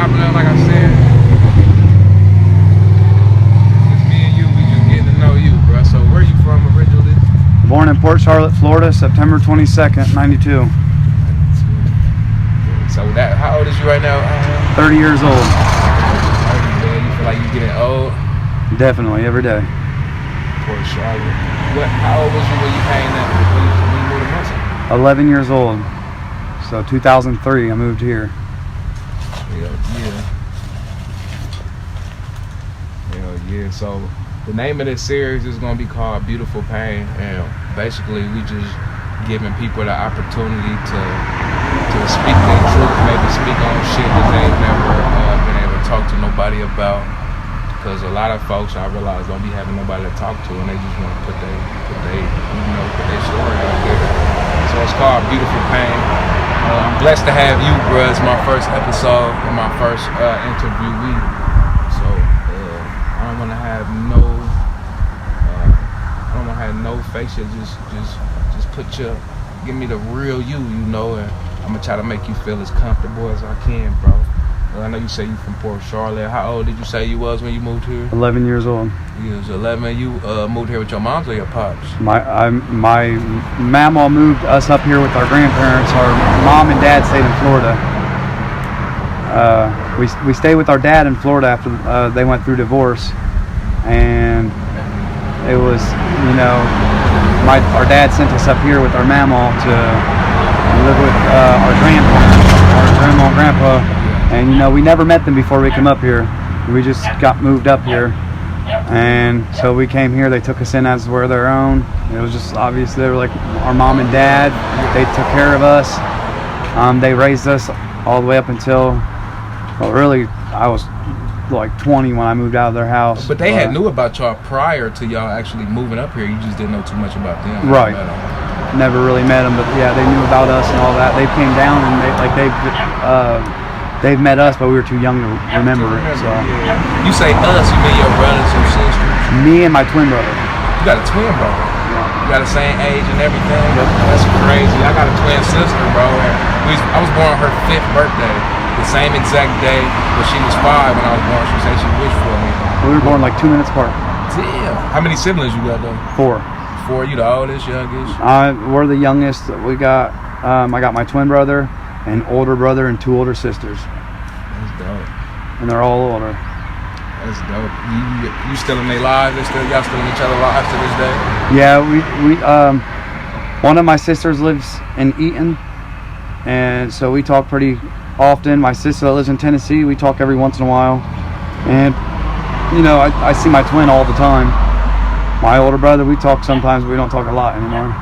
top of that, like I said, just me and you, we just getting to know you, bro. So where you from originally? Born in Port Charlotte, Florida, September 22nd, 92. So how old is you right now? 30 years old. You feel like you're getting old? Definitely, every day. Port Charlotte. How old was you when you came there? When you moved to Muncie? 11 years old. So 2003, I moved here. Yeah. So the name of this series is going to be called Beautiful Pain, and basically we just giving people the opportunity to speak their truth, maybe speak on shit that they've never been able to talk to nobody about. Because a lot of folks, I realize, don't be having nobody to talk to, and they just want to put their story out there. So it's called Beautiful Pain. I'm blessed to have you, bro. It's my first episode and my first interviewee. So I don't want to have no facial. Just give me the real you, and I'm gonna try to make you feel as comfortable as I can, bro. I know you say you from Port Charlotte. How old did you say you was when you moved here? 11 years old. You was 11. You moved here with your moms or your pops? My mama moved us up here with our grandparents. Our mom and dad stayed in Florida. We stayed with our dad in Florida after they went through divorce, and it was, our dad sent us up here with our mama to live with our grandma and grandpa. And we never met them before we came up here. We just got moved up here, and so we came here. They took us in as we're their own. It was just obvious they were like our mom and dad. They took care of us. They raised us all the way up until, really, I was like 20 when I moved out of their house. But they had knew about y'all prior to y'all actually moving up here. You just didn't know too much about them. Right. Never really met them, but yeah, they knew about us and all that. They came down and they've met us, but we were too young to remember it. So. Yeah. You say us, you mean your brothers and sisters? Me and my twin brother. You got a twin brother? Yeah. You got the same age and everything? Yep. That's crazy. I got a twin sister, bro. I was born on her 5th birthday, the same exact day, but she was 5 when I was born. She said she wished for me. We were born like 2 minutes apart. Damn. How many siblings you got though? 4. 4. You the oldest, youngest? We're the youngest. We got. I got my twin brother, an older brother, and 2 older sisters. That's dope. And they're all older. That's dope. You still in their lives? Y'all still in each other's lives to this day? Yeah, we one of my sisters lives in Eaton, and so we talk pretty often. My sister that lives in Tennessee, we talk every once in a while. And I see my twin all the time. My older brother, we talk sometimes, but we don't talk a lot anymore.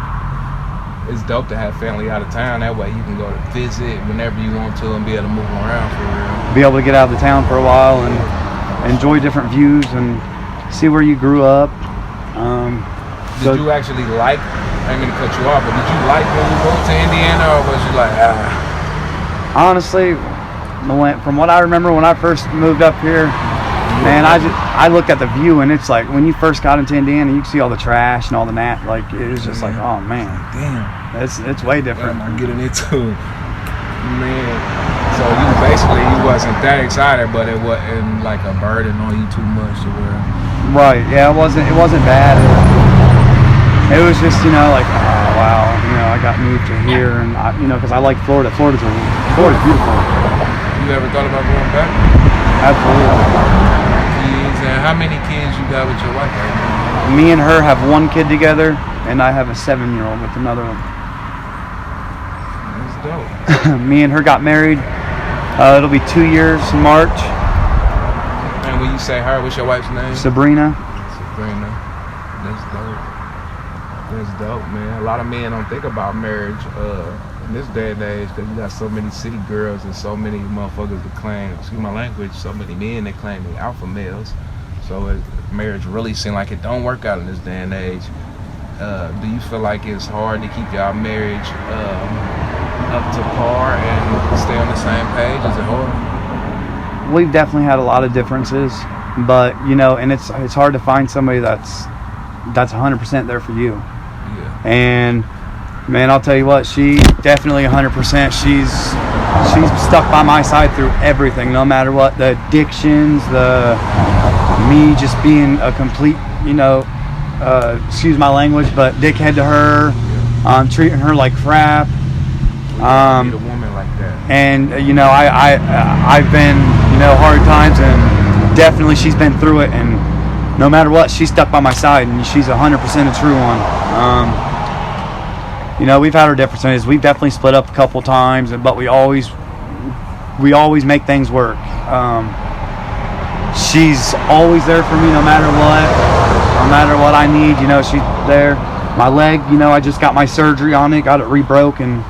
It's dope to have family out of town. That way you can go to visit whenever you want to and be able to move around for real. Be able to get out of the town for a while and enjoy different views and see where you grew up. Did you actually like, I didn't mean to cut you off, but did you like when you moved to Indiana, or was you like, Honestly, from what I remember when I first moved up here, man, I looked at the view, and it's like when you first got into Indiana, you could see all the trash and all the like it was just like, oh man, damn, it's way different. I'm getting into it, man. So you wasn't that excited, but it wasn't like a burden on you too much to where. Right? Yeah, it wasn't bad. It was just like, oh wow, I got moved to here, and because I like Florida. Florida's beautiful. You ever thought about going back? Absolutely. And how many kids you got with your wife right now? Me and her have 1 kid together, and I have a 7-year-old with another one. That's dope. Me and her got married. It'll be 2 years in March. And when you say her, what's your wife's name? Sabrina. That's dope. That's dope, man. A lot of men don't think about marriage in this day and age because you got so many city girls and so many motherfuckers that claim, excuse my language, so many men that claim they alpha males. So marriage really seems like it don't work out in this day and age. Do you feel like it's hard to keep y'all marriage up to par and stay on the same page? Is it hard? We've definitely had a lot of differences, but and it's hard to find somebody that's 100% there for you. Yeah. And man, I'll tell you what, she definitely 100%. she's stuck by my side through everything, no matter what. The addictions, me just being a complete, excuse my language, but dickhead to her, treating her like crap. Need a woman like that. And I've been, hard times, and definitely she's been through it, and no matter what, she's stuck by my side, and she's 100% a true one. We've had our differences. We've definitely split up a couple times, but we always make things work. She's always there for me, no matter what I need. She's there. My leg, I just got my surgery on it, got it rebroke and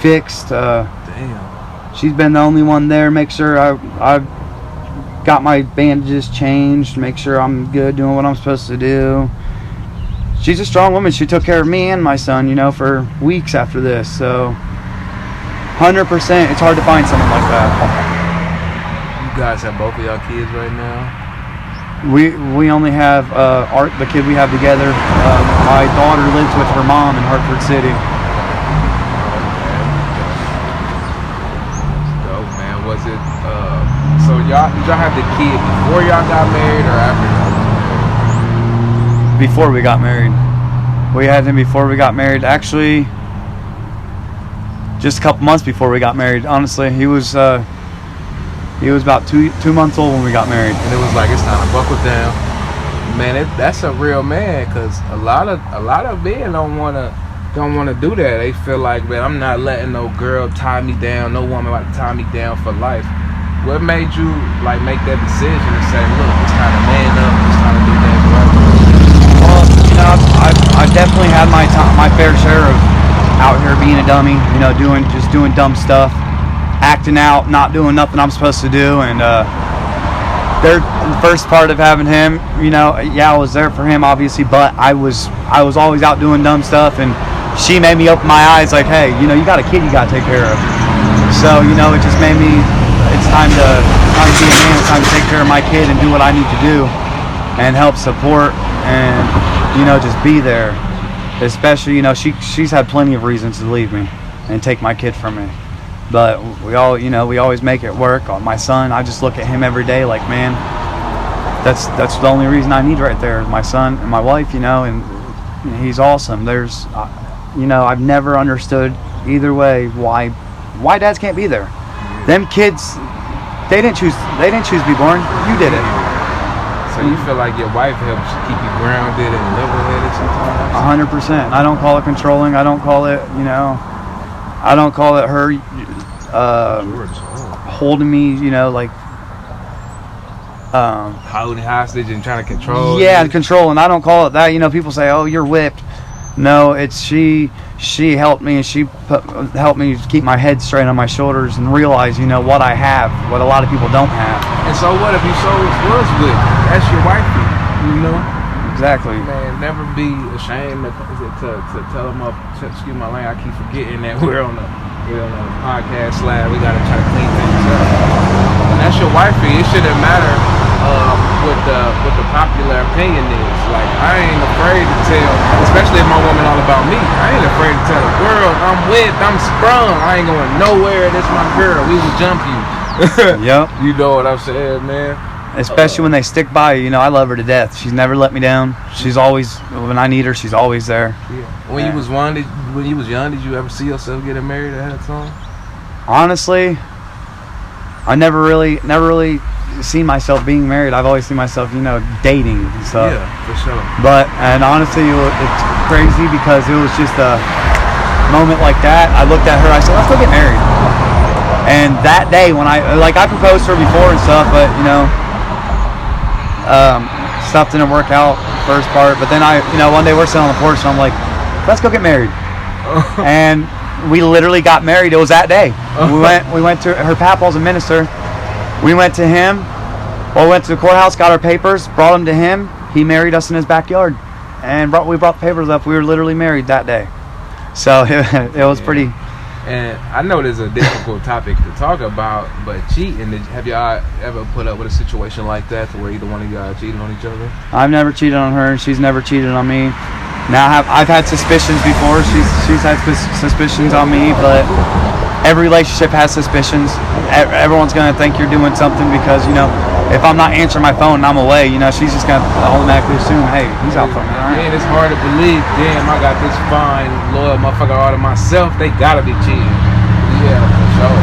fixed. Damn. She's been the only one there. Make sure I've got my bandages changed. Make sure I'm good, doing what I'm supposed to do. She's a strong woman. She took care of me and my son, for weeks after this. So 100%, it's hard to find someone like that. You guys have both of y'all kids right now? We only have Art, the kid we have together. My daughter lives with her mom in Hartford City. That's dope, man. Was it so did y'all have the kid before y'all got married or after y'all got married? Before we got married. We had him before we got married. Actually, just a couple months before we got married. Honestly, he was about two months old when we got married. And it was like, it's time to buckle down. Man, that's a real man, because a lot of men don't wanna do that. They feel like, man, I'm not letting no girl tie me down, no woman about to tie me down for life. What made you make that decision and say, look, it's time to man up, it's time to do that? Well, I've definitely had my fair share of out here being a dummy, doing dumb stuff, acting out, not doing nothing I'm supposed to do. And the first part of having him, I was there for him, obviously, but I was always out doing dumb stuff, and she made me open my eyes, like, hey, you got a kid you got to take care of. So, it just made me, it's time to be a man, it's time to take care of my kid and do what I need to do and help support and, just be there. Especially, she's had plenty of reasons to leave me and take my kid from me. But we always make it work. My son, I just look at him every day like, man, that's the only reason I need right there is my son and my wife, and he's awesome. There's, I've never understood either way why dads can't be there. Them kids, they didn't choose to be born. You did it. So you feel like your wife helps keep you grounded and level-headed sometimes? 100%. I don't call it controlling. I don't call it, I don't call it her holding me, holding hostage and trying to control. Yeah, controlling. I don't call it that. People say, "Oh, you're whipped." No, it's she helped me, and she helped me keep my head straight on my shoulders and realize, what I have, what a lot of people don't have. And so what if you was whipped? That's your wifey, Exactly. Man, never be ashamed to tell them up. Excuse my language. I keep forgetting that we're on a podcast slab. We gotta try to clean things up. And that's your wifey. It shouldn't matter what the popular opinion is. Like, I ain't afraid to tell, especially if my woman all about me. I ain't afraid to tell the world I'm whipped, I'm sprung. I ain't going nowhere. That's my girl. We will jump you. Yep. You know what I'm saying, man. Especially when they stick by you. I love her to death. She's never let me down. She's always, when I need her, she's always there. Yeah. When you was young, did you ever see yourself getting married ahead of time? Honestly, I never really seen myself being married. I've always seen myself, dating and stuff. Yeah, for sure. And honestly, it's crazy because it was just a moment like that. I looked at her, I said, let's go get married. And that day when I proposed to her before and stuff, but stuff didn't work out first part. But then one day we're sitting on the porch and I'm like, let's go get married. And we literally got married. It was that day. We went to her papa's a minister. We went to him. We went to the courthouse, got our papers, brought them to him. He married us in his backyard, and we brought the papers up. We were literally married that day. So it was pretty. And I know this is a difficult topic to talk about, but cheating, have y'all ever put up with a situation like that to where either one of y'all cheated on each other? I've never cheated on her, and she's never cheated on me. Now I've had suspicions before. She's had suspicions on me, but every relationship has suspicions. Everyone's gonna think you're doing something because, you know, if I'm not answering my phone and I'm away, you know, she's just gonna automatically assume, hey, he's out fucking around. Man, it's hard to believe. Damn, I got this fine, loyal motherfucker all to myself. They gotta be cheating. Yeah, for sure.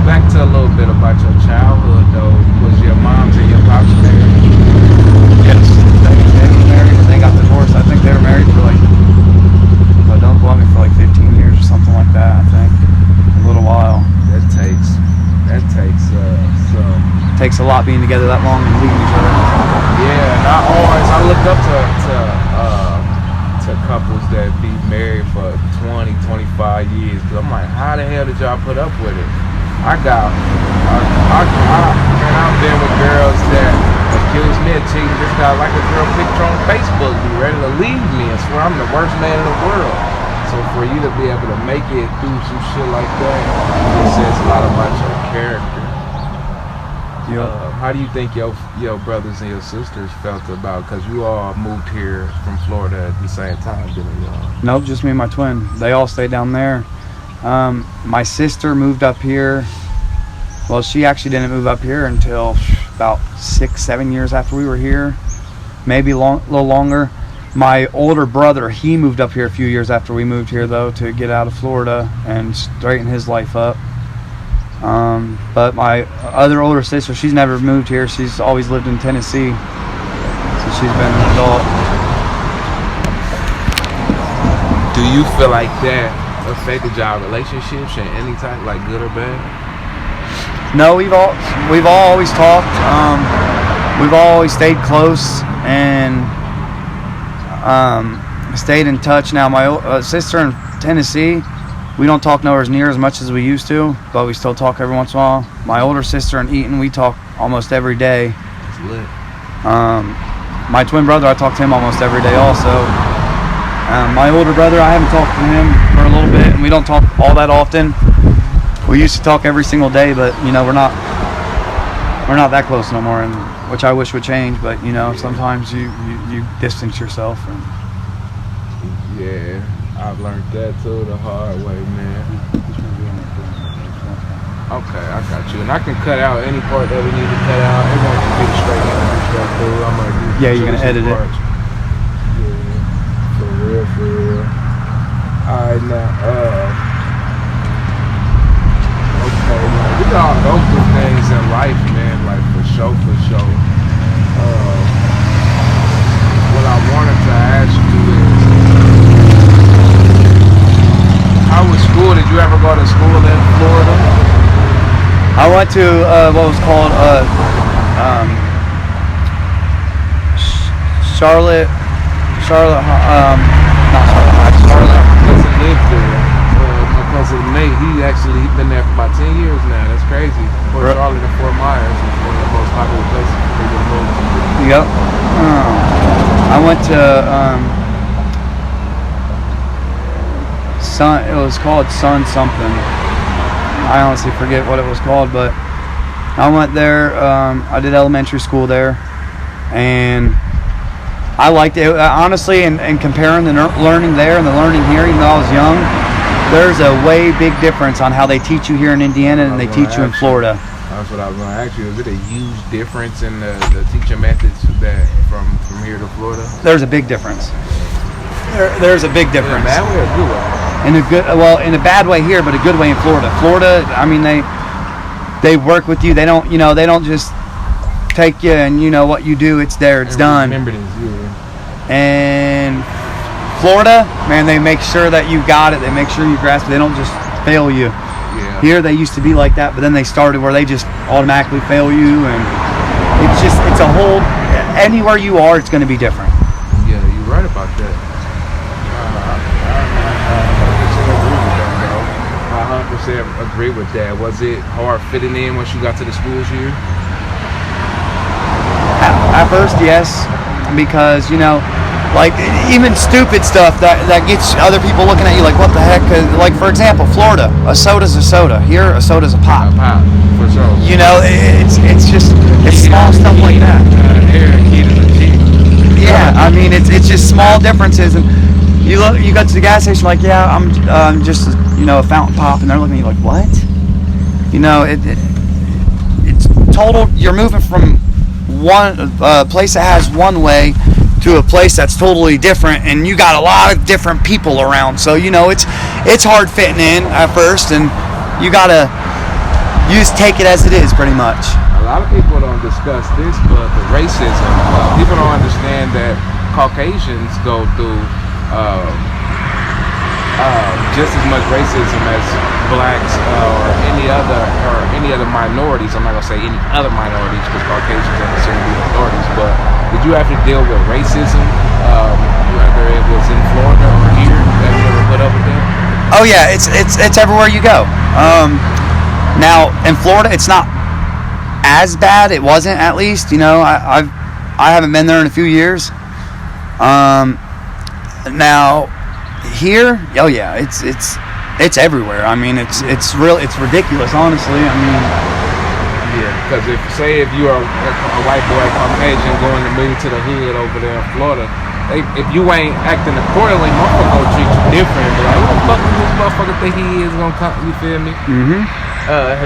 Back to a little bit about your childhood, though. Was your moms and your pops married? Yes, they were married. They got divorced. I think they were married for like, but don't quote me, for like 15 years or something like that. I think a little while. That takes some. Takes a lot being together that long and leaving each other. Yeah, not always. I look up to couples that be married for 20, 25 years. Cause I'm like, how the hell did y'all put up with it? I've been with girls that accuse me of cheating just got like a girl picture on Facebook, be ready to leave me and swear I'm the worst man in the world. So for you to be able to make it through some shit like that, it says a lot about your character. How do you think your brothers and your sisters felt about, because you all moved here from Florida at the same time, didn't y'all? Nope, just me and my twin. They all stayed down there. My sister moved up here. Well, she actually didn't move up here until about 6-7 years after we were here, maybe a little longer. My older brother, he moved up here a few years after we moved here, though, to get out of Florida and straighten his life up. But my other older sister, she's never moved here. She's always lived in Tennessee, so she's been an adult. Do you feel like that affected y'all relationships in any type, like good or bad? No, we've all always talked. We've always stayed close and stayed in touch. Now, my sister in Tennessee, we don't talk nowhere near as much as we used to, but we still talk every once in a while. My older sister in Eaton, we talk almost every day. It's lit. My twin brother, I talk to him almost every day also. My older brother, I haven't talked to him for a little bit, and we don't talk all that often. We used to talk every single day, but you know, we're not that close no more, and which I wish would change. But you know, sometimes you distance yourself. And yeah, I've learned that too the hard way, man. Okay, I got you, and I can cut out any part that we need to cut out. It won't be straight through. I'm gonna do. Yeah, you're gonna edit parts. it. For real. Alright, now, okay, man. We all go through things in life, man, like for sure. What I wanted to ask you is, how was school? Did you ever go to school in Florida? I went to what was called Charlotte. Not Charlotte. My cousin lived there. My cousin Nate, he's been there for about 10 years now. That's crazy. Fort Charlotte and Fort Myers is one of the most popular places for people to move to. Yep. I went to it was called Sun something. I honestly forget what it was called, but I went there. I did elementary school there, and I liked it. Honestly, and comparing the learning there and the learning here, even though I was young, there's a way big difference on how they teach you here in Indiana and they teach you in Florida. That's what I was going to ask you. Is it a huge difference in the teaching methods that from here to Florida? There's a big difference. There's a big difference. In a bad way or good way? In a bad way here, but a good way in Florida. Florida, I mean, they work with you. They don't just take you and what you do, it's there, it's done. Remember this, yeah. And Florida, man, they make sure that you got it. They make sure you grasp it. They don't just fail you. Yeah. Here they used to be like that, but then they started where they just automatically fail you, and it's a whole. Anywhere you are, it's going to be different. Yeah, you're right about that. I 100% agree with that. Was it hard fitting in once you got to the schools here? At first, yes, because like even stupid stuff that gets other people looking at you like, what the heck? Like, for example, Florida, a soda's a soda. Here, a soda's a pop. A pop, for sure. It's small stuff like that. Here, a kid is a kid. Yeah, I mean, it's just small differences, and you go to the gas station like, yeah, I'm just a fountain pop, and they're looking at you like, what? It's total. You're moving from one place that has one way to a place that's totally different, and you got a lot of different people around. So it's hard fitting in at first, and you just take it as it is, pretty much. A lot of people don't discuss this, but the racism. People don't understand that Caucasians go through just as much racism as blacks or any other minorities. I'm not gonna say any other minorities because Caucasians are considered minorities. But did you have to deal with racism, whether it was in Florida or here? Have you ever put up with that? Oh yeah, it's everywhere you go. Now in Florida, it's not as bad. It wasn't, at least. I haven't been there in a few years. Now here, oh yeah, it's everywhere. I mean, it's ridiculous, honestly. I mean, yeah, because if you are a white boy, Caucasian, going to move to the hood over there in Florida, if you ain't acting accordingly, motherfucker gonna treat you different. Be like, what the fuck does this motherfucker think he is gonna come? You feel me? Mm-hmm.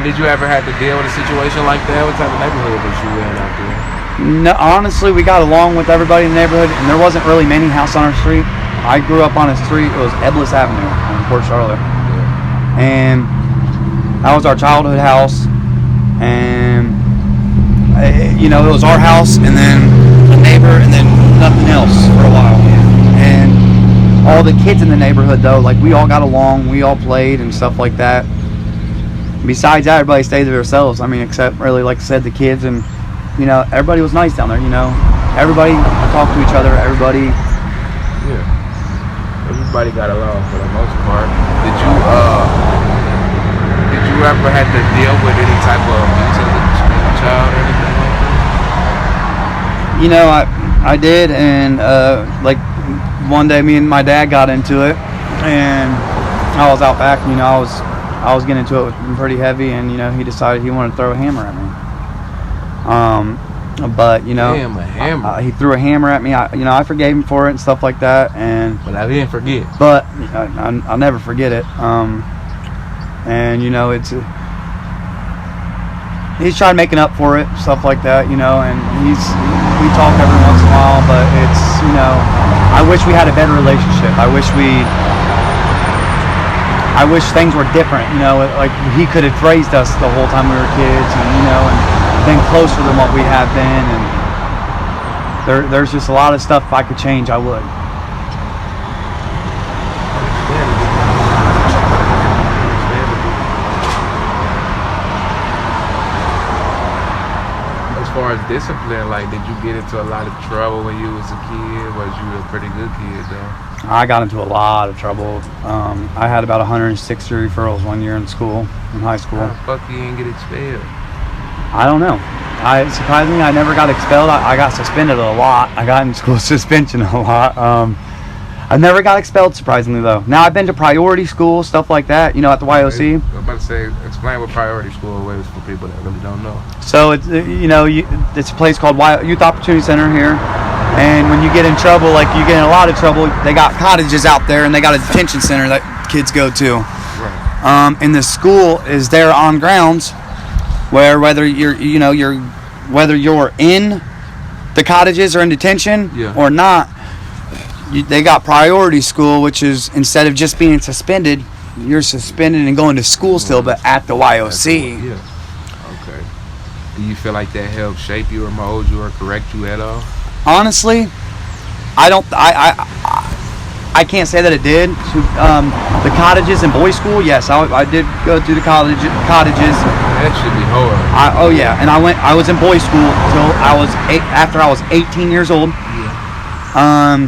Did you ever have to deal with a situation like that? What type of neighborhood was you in out there? No, honestly, we got along with everybody in the neighborhood, and there wasn't really many houses on our street. I grew up on a street. It was Eblis Avenue in Port Charlotte, and that was our childhood house. And it was our house, and then a neighbor, and then nothing else for a while. And all the kids in the neighborhood, though, like, we all got along. We all played and stuff like that. Besides that, everybody stayed to themselves. I mean, except really, like I said, the kids, and everybody was nice down there. Everybody talked to each other. Everybody got along for the most part. Did you ever have to deal with any type of abuse as a child or anything like that? I did, and like one day, me and my dad got into it, and I was out back. I was getting into it with pretty heavy, and he decided he wanted to throw a hammer at me. But Damn, a hammer. He threw a hammer at me. I forgave him for it and stuff like that. But I didn't forget. But I'll never forget it. And he's trying making up for it, stuff like that. And we talk every once in a while. But it's I wish we had a better relationship. I wish things were different. Like he could have raised us the whole time we were kids, and been closer than what we have been, and there's just a lot of stuff. If I could change, I would. As far as discipline, like, did you get into a lot of trouble when you was a kid? Was you a pretty good kid though? I got into a lot of trouble. I had about 160 referrals one year in high school. How the fuck you didn't get expelled? I don't know. Surprisingly, I never got expelled. I got suspended a lot. I got in school suspension a lot. I never got expelled, surprisingly, though. Now, I've been to priority school, stuff like that, at the YOC. I'm about to say, explain what priority school is for people that really don't know. So, it's a place called Youth Opportunity Center here. And when you get in trouble, like you get in a lot of trouble, they got cottages out there, and they got a detention center that kids go to. Right. And the school is there on grounds where whether you're in the cottages or in detention or not, they got priority school, which is, instead of just being suspended, you're suspended and going to school still, but at the YOC. Okay. Do you feel like that helped shape you or mold you or correct you at all? Honestly, I can't say that it did. The cottages and boys' school, yes, I did go to the cottages. That should be hard. Oh yeah, and I was in boys' school till after I was 18 years old. Yeah.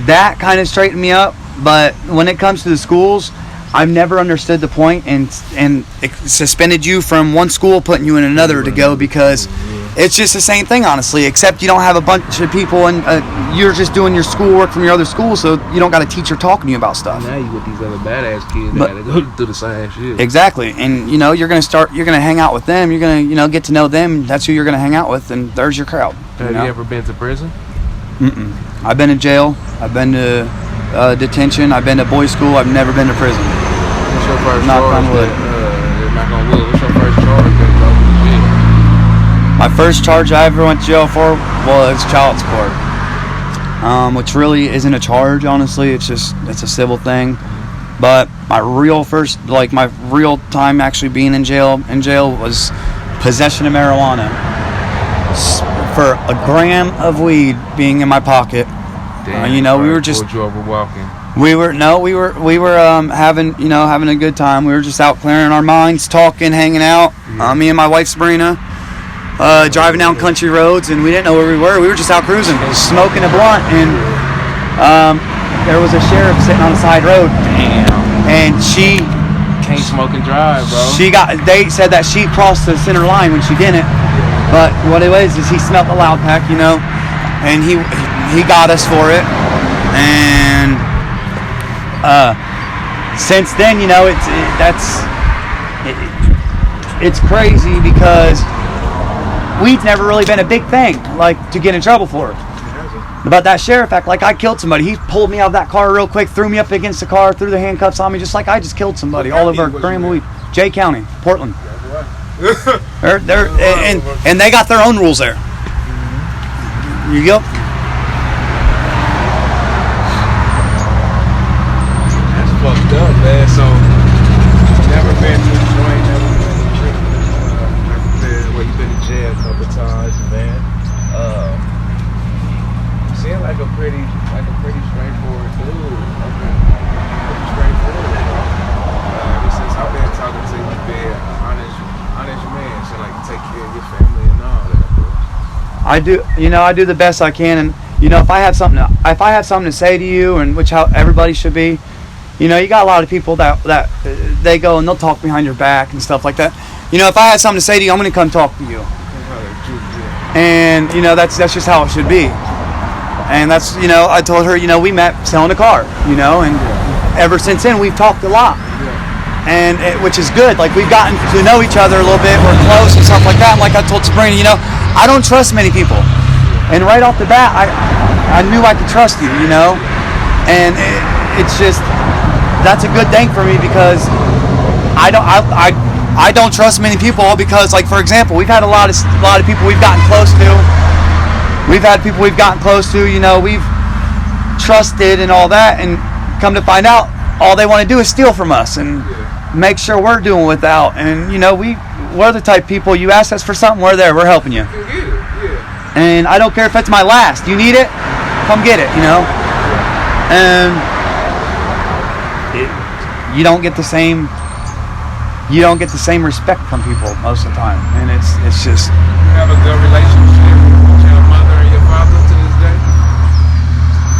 That kind of straightened me up, but when it comes to the schools, I've never understood the point and it suspended you from one school, putting you in another to go, because it's just the same thing, honestly, except you don't have a bunch of people and you're just doing your schoolwork from your other school, so you don't got a teacher talking to you about stuff. Now you with these other badass kids that go through the same shit. Exactly, and you're gonna hang out with them. You're gonna get to know them. That's who you're gonna hang out with, and there's your crowd. Have you ever been to prison? I've been to jail. I've been to detention. I've been to boys' school. I've never been to prison. What's your first Knock charge? on wood. Knock on wood. What's your first charge that you go to jail? My first charge I ever went to jail for was child support, which really isn't a charge, honestly. It's a civil thing. But my real time actually being in jail was possession of marijuana for a gram of weed being in my pocket. Damn, we were just pulled you over walking. we were having a good time. We were just out clearing our minds, talking, hanging out. Me and my wife Sabrina, driving down country roads, and we didn't know where we were. We were just out cruising, smoking a blunt, and there was a sheriff sitting on the side road. Damn. And she can't smoke and drive, bro. They said that she crossed the center line when she didn't. But what it was is he smelled the loud pack, and he got us for it. And since then, it's crazy because weed's never really been a big thing, like to get in trouble for. But that sheriff act like I killed somebody. He pulled me out of that car real quick, threw me up against the car, threw the handcuffs on me, just like I just killed somebody all over Graham Weed. Jay County, Portland. And they got their own rules there. You go. That's fucked up, man. So, never been to a joint, never been to a trip. Like you said, well, you've been to jail a couple times, man. Seem like a pretty straightforward dude. Pretty straightforward. Since I've been talking to you, you've been an honest man. So like you take care of your family and all that. I do the best I can, and if I have something to say to you, and which how everybody should be, you got a lot of people that they go and they'll talk behind your back and stuff like that. If I have something to say to you, I'm gonna come talk to you. And that's just how it should be. And that's, I told her, we met selling a car, and ever since then we've talked a lot. And which is good. Like, we've gotten to know each other a little bit. We're close and stuff like that. And like I told Sabrina, I don't trust many people. And right off the bat, I knew I could trust you, And it's just, that's a good thing for me because I don't trust many people because, like, for example, we've had a lot of people we've gotten close to. We've had people we've gotten close to, we've trusted and all that, and come to find out, all they want to do is steal from us and make sure we're doing without. And, we're the type of people, you ask us for something, we're there, we're helping you. And I don't care if it's my last. You need it? Come get it, And you don't get the same respect from people most of the time. And it's just... You have a good relationship with your mother and your father to this day?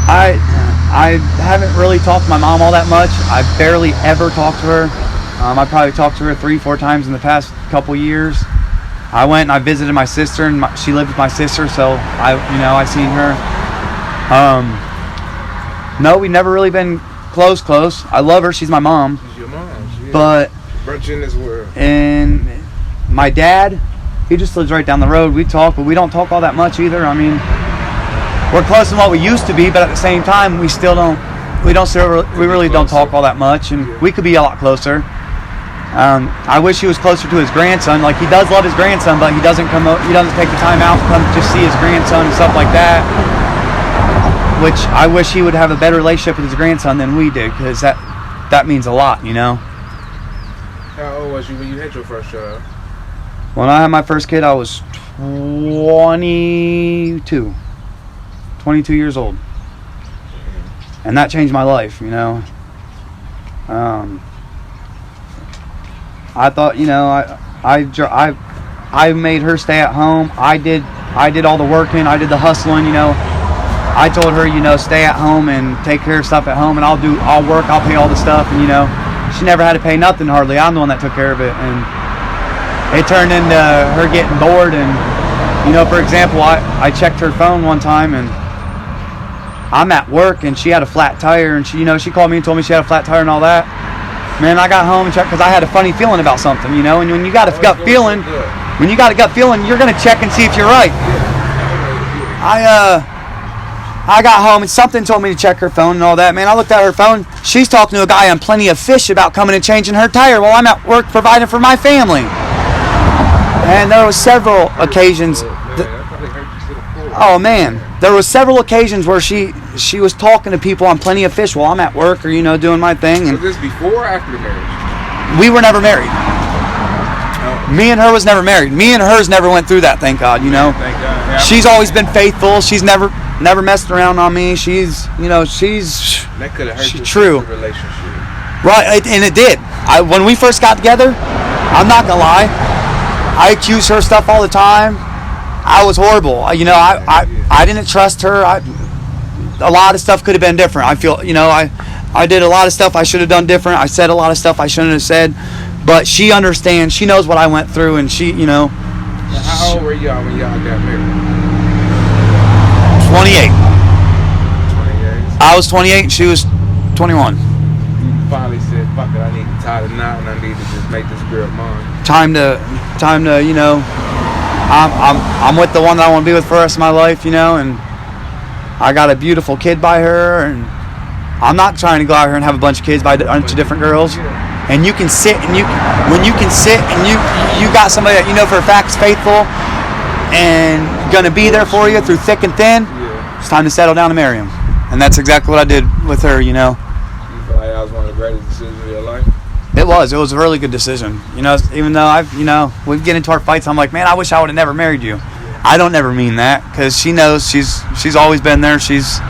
I haven't really talked to my mom all that much. I barely ever talked to her. I probably talked to her 3-4 times in the past couple years. I went and I visited my sister, and she lived with my sister, so I seen her. No, we never really been close. I love her. She's my mom. She's your mom. But brought you in this world. And my dad, he just lives right down the road. We talk, but we don't talk all that much either. I mean, we're closer than what we used to be, but at the same time, we really don't talk all that much, and we could be a lot closer. I wish he was closer to his grandson. Like, he does love his grandson, but he doesn't take the time out to come just see his grandson and stuff like that. Which I wish he would have a better relationship with his grandson than we did, because that means a lot, How old was you when you had your first child? When I had my first kid, I was 22 years old. And that changed my life, I thought, I made her stay at home. I did all the working. I did the hustling, I told her, stay at home and take care of stuff at home, and I'll work, I'll pay all the stuff, and she never had to pay nothing hardly. I'm the one that took care of it, and it turned into her getting bored. And for example, I checked her phone one time, and I'm at work, and she had a flat tire, and she called me and told me she had a flat tire and all that. Man, I got home and checked because I had a funny feeling about something, and when you got a gut feeling, you're gonna check and see if you're right. I got home and something told me to check her phone and all that. Man, I looked at her phone. She's talking to a guy on Plenty of Fish about coming and changing her tire while I'm at work providing for my family. And there was several occasions. Oh man, there was several occasions where she was talking to people on Plenty of Fish while I'm at work or doing my thing. And was this before or after the marriage? We were never married. Me and her was never married. Me and hers never went through that, thank God, Thank God. Yeah, She's always been faithful. She's never messed around on me. She's that could have hurt your true relationship. Right, and it did. When we first got together, I'm not gonna lie, I accused her of stuff all the time. I was horrible. I didn't trust her. A lot of stuff could have been different. I feel, I did a lot of stuff I should have done different. I said a lot of stuff I shouldn't have said. But she understands. She knows what I went through, and she, How old were y'all when y'all got married? 28. 28. I was 28. She was 21. You finally said, "Fuck it, I need to tie the knot, and I need to just make this girl mine." Time to, I'm with the one that I want to be with for the rest of my life, and I got a beautiful kid by her, and I'm not trying to go out here and have a bunch of kids by a bunch of different girls. And you can sit and when you can sit and you got somebody that you know for a fact is faithful and gonna be there for you through thick and thin. It's time to settle down and marry him, and that's exactly what I did with her. You feel like that was one of the greatest decisions of your life? It was a really good decision. Even though we get into our fights, I'm like, man, I wish I would have never married you. I don't never mean that, because she knows she's always been there. She's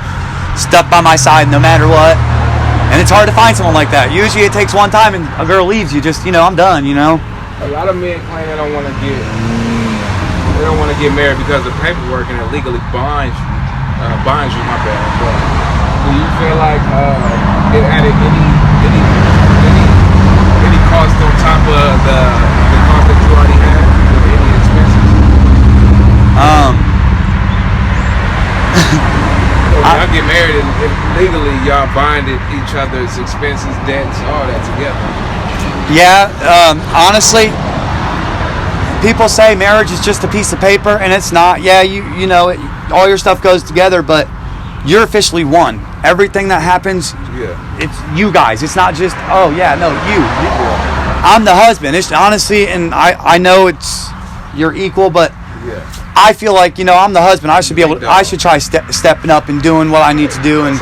stuck by my side no matter what. And it's hard to find someone like that. Usually it takes one time and a girl leaves you. Just, I'm done, A lot of men claim they don't want to get married because of paperwork and it legally binds you. My bad. But do you feel like it added any cost on top of the cost that you already had with any expenses? Y'all get married and legally y'all binded each other's expenses, debts, all that together. Yeah, honestly, people say marriage is just a piece of paper, and it's not. Yeah, all your stuff goes together, but you're officially one. Everything that happens, it's you guys. It's not just, you. I'm the husband. It's honestly, and I know you're equal, but I feel like, I'm the husband. I should be able to, I should try stepping up and doing what I need to do and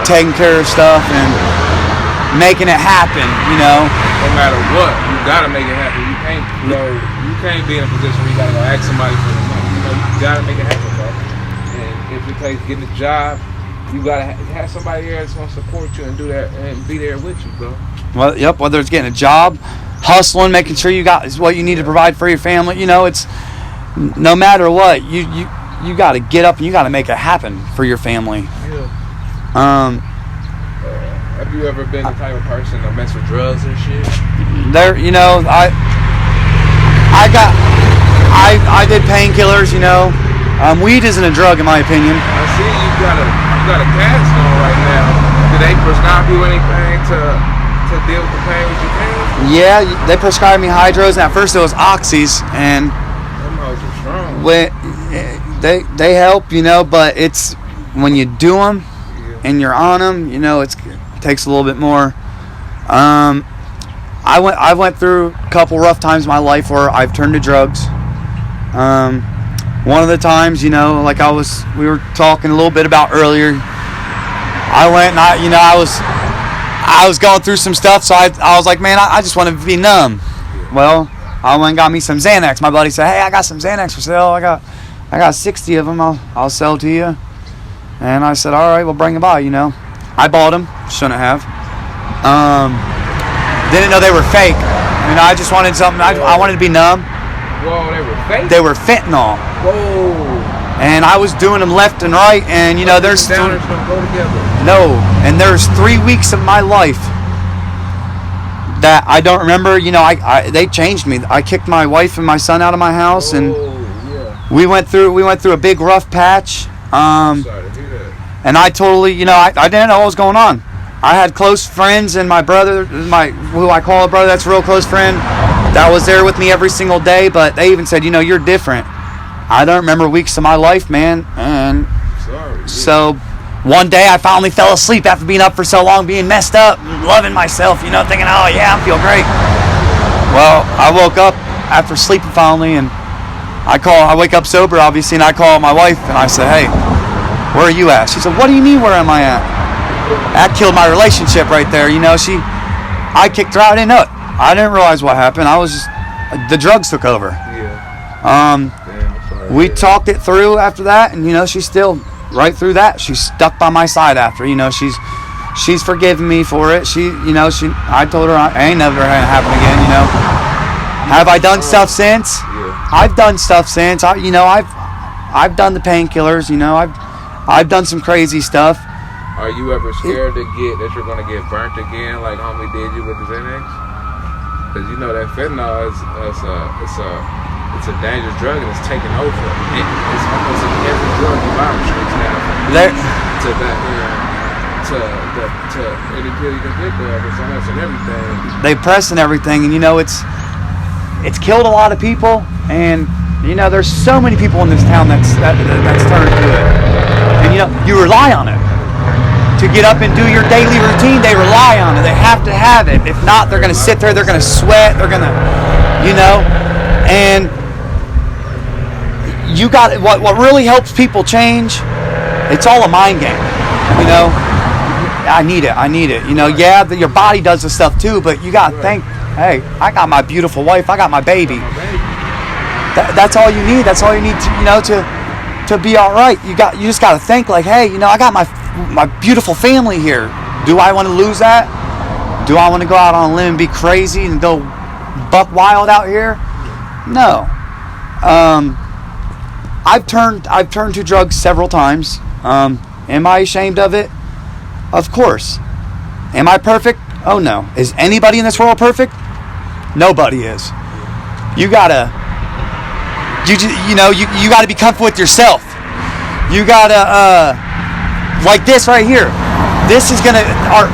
taking care of stuff and making it happen, No matter what, you gotta make it happen. You can't be in a position where you gotta go ask somebody for the money. You gotta make it happen, bro. And if it takes getting a job, you gotta have somebody there that's gonna support you and do that and be there with you, bro. Well, yep. Whether it's getting a job, hustling, making sure you got what you need to provide for your family, it's no matter what, you got to get up and you got to make it happen for your family. Yeah. Have you ever been the type of person to mess with drugs and shit? I did painkillers. Weed isn't a drug in my opinion. I see you got a cast on right now. Do they prescribe you anything to deal with the pain with your pain? Yeah, they prescribed me hydros, and at first it was oxys, and they help, but it's when you do them and you're on them, it takes a little bit more. I went through a couple rough times in my life where I've turned to drugs. One of the times, like we were talking a little bit about earlier, I went and I was going through some stuff, so I was like, man, I just want to be numb. Well, I went and got me some Xanax. My buddy said, hey, I got some Xanax for sale. I got 60 of them. I'll sell to you. And I said, all right, well, bring them by, I bought them. Shouldn't have. Didn't know they were fake. I just wanted something. I wanted to be numb. Whoa, they were fake? They were fentanyl. Whoa. And I was doing them left and right. And, there's... Downers don't go together. No. And there's 3 weeks of my life that I don't remember. They changed me. I kicked my wife and my son out of my house, and we went through a big rough patch. Sorry to hear that. And I totally, I didn't know what was going on. I had close friends, and my brother, who I call a brother, that's a real close friend, that was there with me every single day. But they even said, you're different. I don't remember weeks of my life, man. And sorry. So one day I finally fell asleep after being up for so long, being messed up, loving myself, you know, thinking, oh yeah, I feel great. Well, I woke up after sleeping finally, and I wake up sober, obviously, and I call my wife, and I say, hey, where are you at? She said, what do you mean, where am I at? That killed my relationship right there, you know. I kicked her out, I didn't know it. I didn't realize what happened. The drugs took over. Yeah. We talked it through after that, and, you know, she's still right through that. She's stuck by my side after, you know, she's forgiven me for it. I told her I ain't never gonna happen again, you know. Have I done stuff since? Yeah. I've done stuff since. I've done the painkillers, you know. I've done some crazy stuff. Are you ever scared that you're gonna get burnt again, like homie did you with the Xanax? Because you know that fentanyl it's a dangerous drug and it's taking over. It's almost in every drug you buy on the streets now. To any pill you can think of, it's almost in everything. They press and everything, and you know it's killed a lot of people, and you know there's so many people in this town that's turned to it, and you know you rely on it to get up and do your daily routine. They rely on it. They have to have it. If not, they're gonna sit there. They're gonna sweat. They're gonna, you know, and you got what really helps people change. It's all a mind game, you know. I need it. You know, yeah, your body does the stuff too, but you got to think, hey, I got my beautiful wife, I got my baby. That's all you need. That's all you need to, you know, to be all right. You just got to think like, hey, you know, I got my beautiful family here. Do I want to lose that? Do I want to go out on a limb and be crazy and go buck wild out here? No. I've turned to drugs several times. Am I ashamed of it? Of course. Am I perfect? Oh no. Is anybody in this world perfect? Nobody is. You gotta be comfortable with yourself. You gotta like this right here. This is gonna our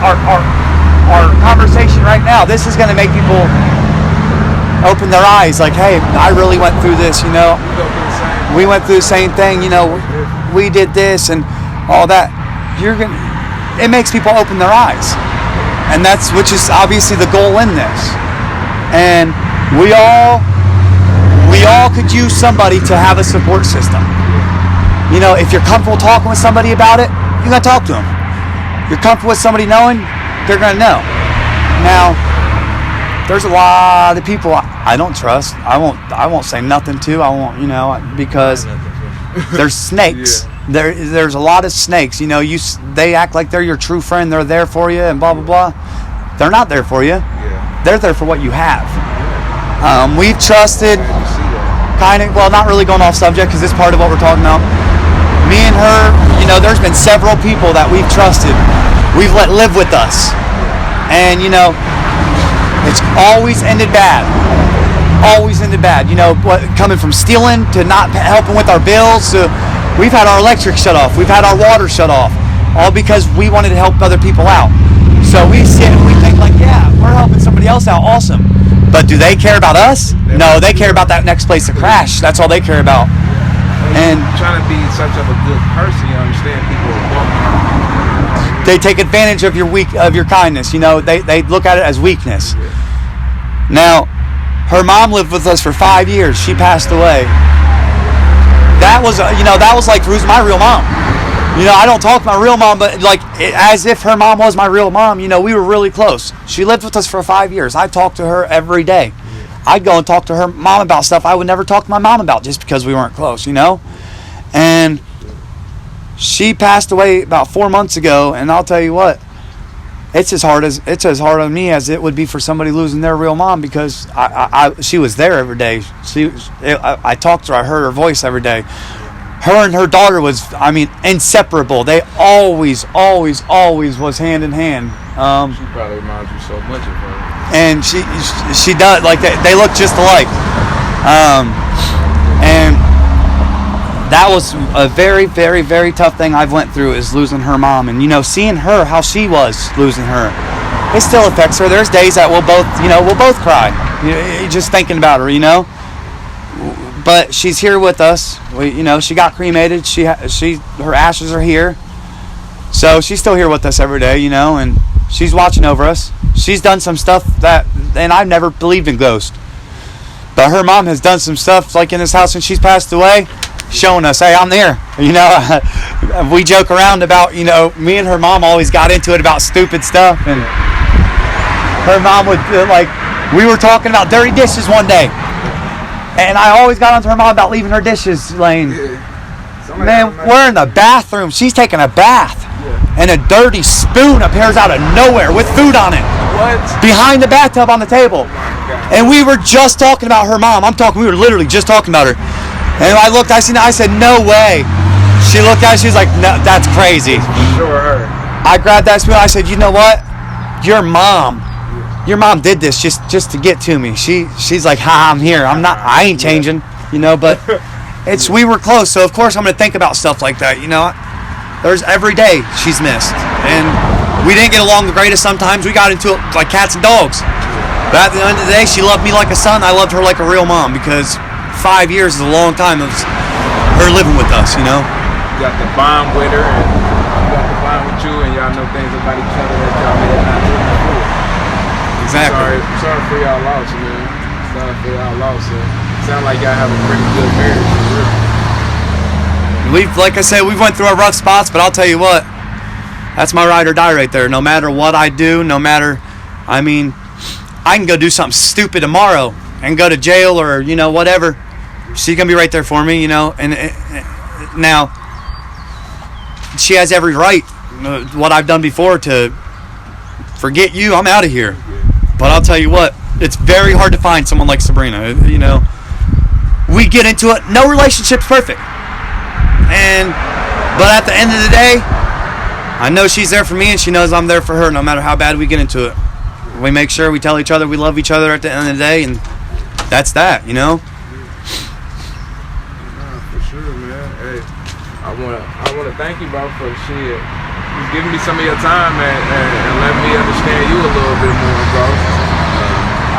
conversation right now. This is gonna make people open their eyes. Like, hey, I really went through this. You know, we went through the same thing. You know, we did this and all that. It makes people open their eyes, and which is obviously the goal in this. And we all could use somebody to have a support system. You know, if you're comfortable talking with somebody about it, you're gonna talk to them. You're comfortable with somebody knowing, they're gonna know. Now, there's a lot of people I don't trust. I won't say nothing to. I won't, you know, because there's snakes. Yeah. There's a lot of snakes. You know, they act like they're your true friend. They're there for you and blah blah blah. They're not there for you. Yeah. They're there for what you have. We've trusted, kind of, well, not really going off subject because this is part of what we're talking about. Me and her, you know, there's been several people that we've trusted. We've let live with us, and you know, it's always ended bad. Always ended bad. You know, coming from stealing to not helping with our bills to. We've had our electric shut off. We've had our water shut off. All because we wanted to help other people out. So we sit and we think like, yeah, we're helping somebody else out. Awesome. But do they care about us? No, they care about that next place to crash. That's all they care about. And trying to be such a good person, you understand people are they take advantage of your kindness. You know, they look at it as weakness. Now, her mom lived with us for 5 years. She passed away. That was like losing my real mom. You know, I don't talk to my real mom, but like as if her mom was my real mom. You know, we were really close. She lived with us for 5 years. I talked to her every day. I'd go and talk to her mom about stuff I would never talk to my mom about just because we weren't close, you know? And she passed away about 4 months ago, and I'll tell you what, it's as hard on me as it would be for somebody losing their real mom, because she was there every day. I talked to her. I heard her voice every day. Her and her daughter was, inseparable. They always was hand in hand. She probably reminds you so much of her. And she does. Like they look just alike. And that was a very, very, very tough thing I've went through, is losing her mom. And, you know, seeing her, how she was losing her, it still affects her. There's days that we'll both cry. Just thinking about her, you know. but she's here with us. She got cremated. Her ashes are here, so she's still here with us every day. And she's watching over us. She's done some stuff and I've never believed in ghosts, but her mom has done some stuff like in this house when she's passed away, showing us, hey, I'm there. We joke around about, me and her mom always got into it about stupid stuff, and her mom would we were talking about dirty dishes one day, and I always got onto her mom about leaving her dishes laying. Man, we're in the bathroom. She's taking a bath, and a dirty spoon appears out of nowhere with food on it. What? Behind the bathtub on the table. And we were just talking about her mom. We were literally just talking about her. And I looked, I said, no way. She looked at it, she was like, no, that's crazy. Sure her. I grabbed that spoon, I said, you know what? Your mom did this just to get to me. She's like, I'm here. I ain't changing, but we were close, so of course I'm gonna think about stuff like that, There's every day she's missed. And we didn't get along the greatest sometimes. We got into it like cats and dogs. But at the end of the day, she loved me like a son. I loved her like a real mom, because 5 years is a long time of her living with us, You got the bond with her, and you got the bond with you, and y'all know things about each other that y'all may have not known before. Exactly. Sorry for y'all loss, man. Sorry for y'all loss. Sound like y'all have a pretty good marriage, for real. Like I said, we've went through our rough spots, but I'll tell you what, that's my ride or die right there. No matter what I do, I can go do something stupid tomorrow and go to jail or, whatever. She's going to be right there for me, and now she has every right, what I've done before, to forget you, I'm out of here. But I'll tell you what, it's very hard to find someone like Sabrina, We get into it, no relationship's perfect. But at the end of the day, I know she's there for me and she knows I'm there for her, no matter how bad we get into it. We make sure we tell each other we love each other at the end of the day, and that's that, Nah, for sure, man. Hey, I wanna thank you, bro, for just giving me some of your time, man, and letting me understand you a little bit more, bro.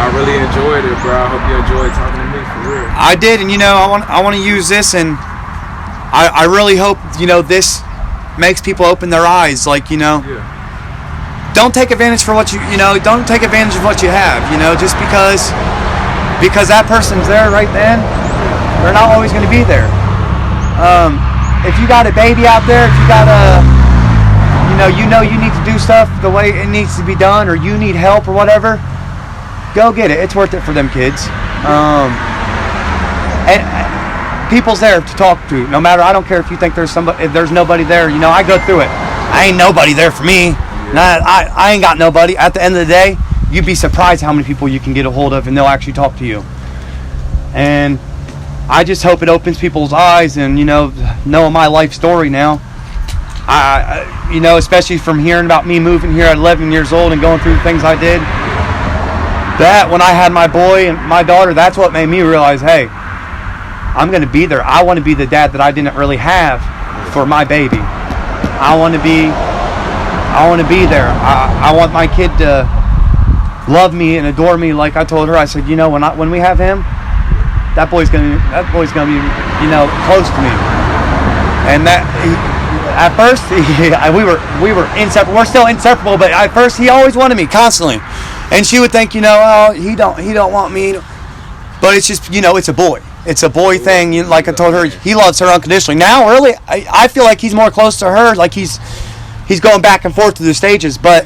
I really enjoyed it, bro. I hope you enjoyed talking to me, for real. I did, and I want to use this, and I really hope this makes people open their eyes, Don't take advantage for what don't take advantage of what you have, just because that person's there right then, they're not always going to be there. If you got a baby out there, if you got you need to do stuff the way it needs to be done, or you need help or whatever, go get it. It's worth it for them kids. And people's there to talk to. No matter, I don't care if you think if there's nobody there. I go through it. I ain't nobody there for me. I ain't got nobody. At the end of the day, you'd be surprised how many people you can get a hold of and they'll actually talk to you. And I just hope it opens people's eyes and, knowing my life story now. Especially from hearing about me moving here at 11 years old and going through the things I did. That, when I had my boy and my daughter, that's what made me realize, hey, I'm going to be there. I want to be the dad that I didn't really have for my baby. I want to be there. I want my kid to love me and adore me like I told her. I said, when we have him, that boy's gonna be, close to me. And that, at first, we were inseparable. We're still inseparable, but at first he always wanted me constantly. And she would think, he don't want me. But it's just, it's a boy. It's a boy thing. Like I told her, he loves her unconditionally. Now, really, I feel like he's more close to her. Like he's going back and forth through the stages, but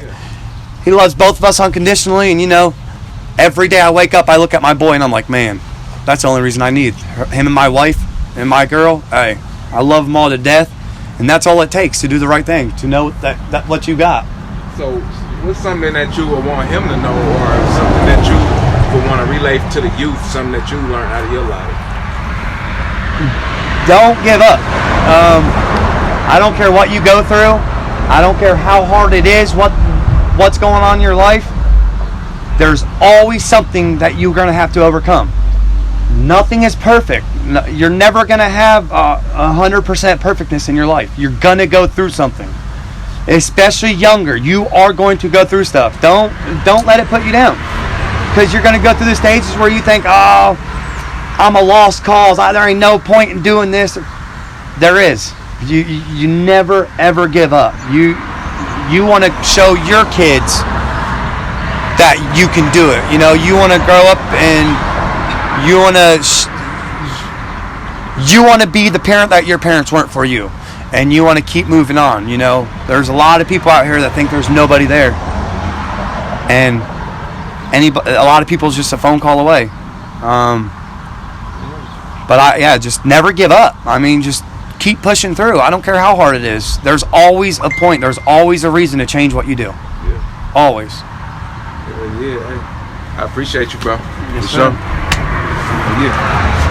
he loves both of us unconditionally. And every day I wake up, I look at my boy, and I'm like, man, that's the only reason I need him and my wife and my girl. Hey, I love them all to death, and that's all it takes to do the right thing. To know that what you got. So, what's something that you would want him to know, or something that you would want to relay to the youth? Something that you learned out of your life? Don't give up. I don't care what you go through. I don't care how hard it is, what's going on in your life. There's always something that you're going to have to overcome. Nothing is perfect. You're never going to have 100% perfectness in your life. You're going to go through something. Especially younger. You are going to go through stuff. Don't let it put you down. Because you're going to go through the stages where you think, oh, I'm a lost cause. There ain't no point in doing this. There is. You never ever give up. You want to show your kids that you can do it. You know, you want to grow up and you want to be the parent that your parents weren't for you, and you want to keep moving on. You know, there's a lot of people out here that think there's nobody there, and a lot of people's just a phone call away. But just never give up. I mean, just keep pushing through. I don't care how hard it is. There's always a point. There's always a reason to change what you do. Yeah. Always. Yeah. I appreciate you, bro. Yes, For sir. sure. Yeah.